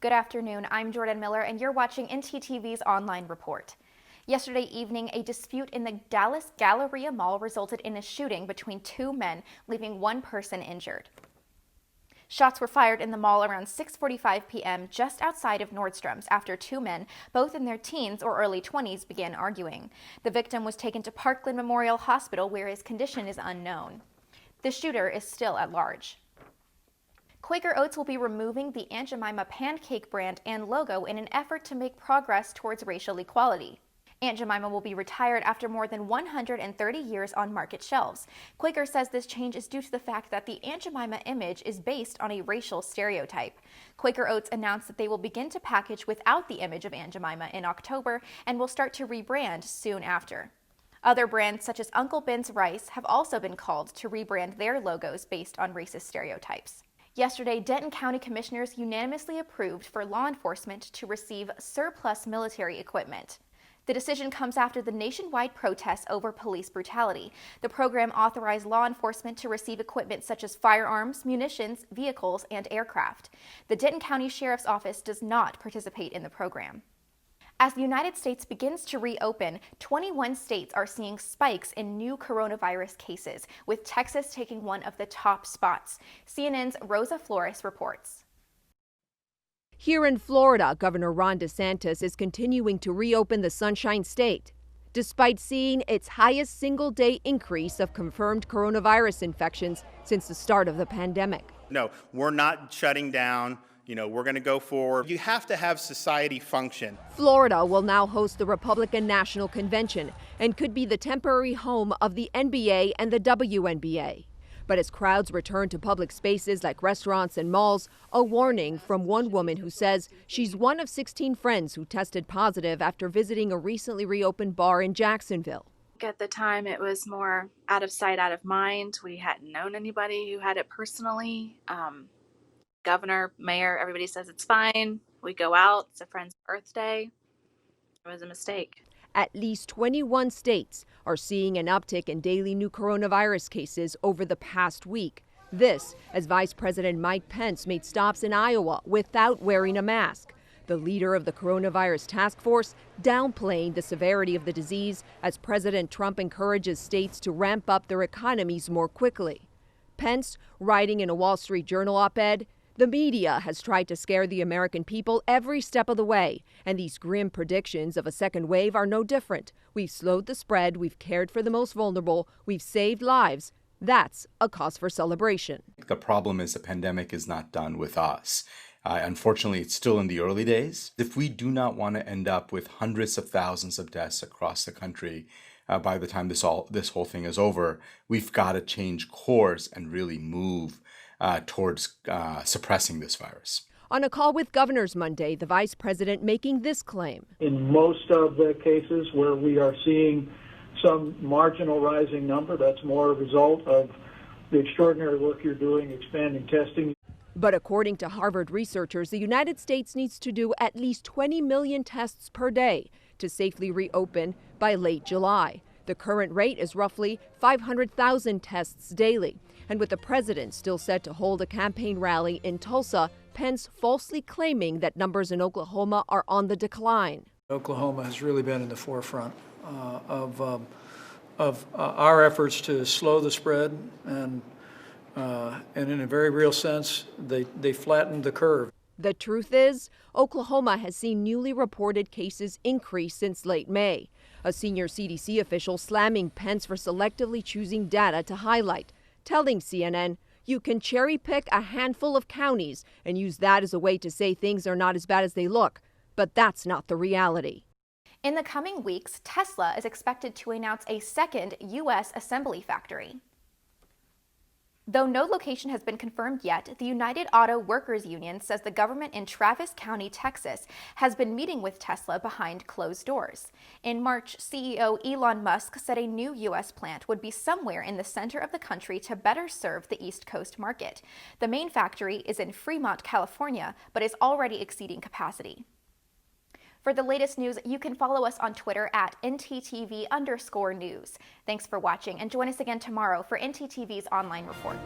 Good afternoon. I'm Jordan Miller, and you're watching ntTV's online report. Yesterday evening, a dispute in the Dallas Galleria Mall resulted in a shooting between two men, leaving one person injured. Shots were fired in the mall around 6:45 p.m. just outside of Nordstrom's after two men, both in their teens or early 20s, began arguing. The victim was taken to Parkland Memorial Hospital, where his condition is unknown. The shooter is still at large. Quaker Oats will be removing the Aunt Jemima pancake brand and logo in an effort to make progress towards racial equality. Aunt Jemima will be retired after more than 130 years on market shelves. Quaker says this change is due to the fact that the Aunt Jemima image is based on a racial stereotype. Quaker Oats announced that they will begin to package without the image of Aunt Jemima in October and will start to rebrand soon after. Other brands such as Uncle Ben's Rice have also been called to rebrand their logos based on racist stereotypes. Yesterday, Denton County Commissioners unanimously approved for law enforcement to receive surplus military equipment. The decision comes after the nationwide protests over police brutality. The program authorized law enforcement to receive equipment such as firearms, munitions, vehicles, and aircraft. The Denton County Sheriff's Office does not participate in the program. As the United States begins to reopen, 21 states are seeing spikes in new coronavirus cases, with Texas taking one of the top spots. CNN's Rosa Flores reports. Here in Florida, Governor Ron DeSantis is continuing to reopen the Sunshine State, despite seeing its highest single-day increase of confirmed coronavirus infections since the start of the pandemic. No, we're not shutting down. We're going to go forward. You have to have society function. Florida will now host the Republican National Convention and could be the temporary home of the NBA and the WNBA. But as crowds return to public spaces like restaurants and malls, a warning from one woman who says she's one of 16 friends who tested positive after visiting a recently reopened bar in Jacksonville. At the time, it was more out of sight, out of mind. We hadn't known anybody who had it personally. Governor, mayor, everybody says it's fine. We go out. It's a friend's birthday. It was a mistake. At least 21 states are seeing an uptick in daily new coronavirus cases over the past week. This as Vice President Mike Pence made stops in Iowa without wearing a mask. The leader of the coronavirus task force downplaying the severity of the disease as President Trump encourages states to ramp up their economies more quickly. Pence, writing in a Wall Street Journal op-ed, "The media has tried to scare the American people every step of the way, and these grim predictions of a second wave are no different. We've slowed the spread, we've cared for the most vulnerable, we've saved lives. That's a cause for celebration." The problem is the pandemic is not done with us. Unfortunately, it's still in the early days. If we do not want to end up with hundreds of thousands of deaths across the country by the time this whole thing is over, we've got to change course and really move towards suppressing this virus. On a call with governors Monday, the vice president making this claim. In most of the cases where we are seeing some marginal rising number, that's more a result of the extraordinary work you're doing expanding testing. But according to Harvard researchers, the United States needs to do at least 20 million tests per day to safely reopen by late July. The current rate is roughly 500,000 tests daily. And with the president still set to hold a campaign rally in Tulsa, Pence falsely claiming that numbers in Oklahoma are on the decline. Oklahoma has really been in the forefront of our efforts to slow the spread, and in a very real sense, they flattened the curve. The truth is, Oklahoma has seen newly reported cases increase since late May. A senior CDC official slamming Pence for selectively choosing data to highlight, telling CNN, "You can cherry pick a handful of counties and use that as a way to say things are not as bad as they look." But that's not the reality. In the coming weeks, Tesla is expected to announce a second U.S. assembly factory. Though no location has been confirmed yet, the United Auto Workers Union says the government in Travis County, Texas, has been meeting with Tesla behind closed doors. In March, CEO Elon Musk said a new U.S. plant would be somewhere in the center of the country to better serve the East Coast market. The main factory is in Fremont, California, but is already exceeding capacity. For the latest news, you can follow us on Twitter at ntTV_news. Thanks for watching, and join us again tomorrow for ntTV's online report.